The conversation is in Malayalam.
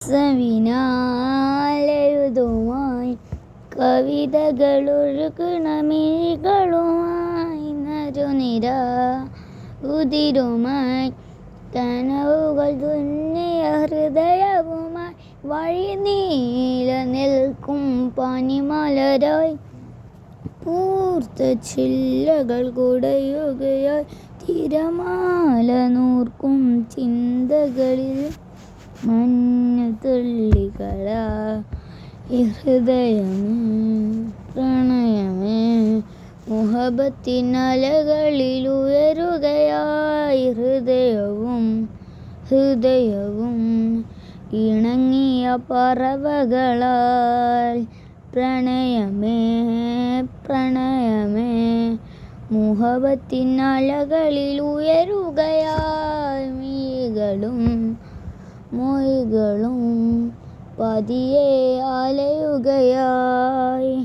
സവിനാലെഴുതുമായി കവിതകളൊഴുകണമിഴികളുമായി നരുനിര ഉതിരുമായി കനവുകൾ തുന്നിയ ഹൃദയവുമായി വഴിനീല നിൽക്കും പനിമലരായി പൂർത്ത ചില്ലകൾ കുടയുകയായി തിരമാല നൂർക്കും ചിന്തകളിൽ മഞ്ഞുതുള്ളികളായി ഹൃദയമേ പ്രണയമേ മുഹബത്തിനലകളിൽ ഉയരുകയായി ഹൃദയവും ഇണങ്ങിയ പറവകളാൽ പ്രണയമേ മുഹബത്തിനലകളിൽ ഉയരുകയായി മൊഴികളും പതിയെ അലയുകയായി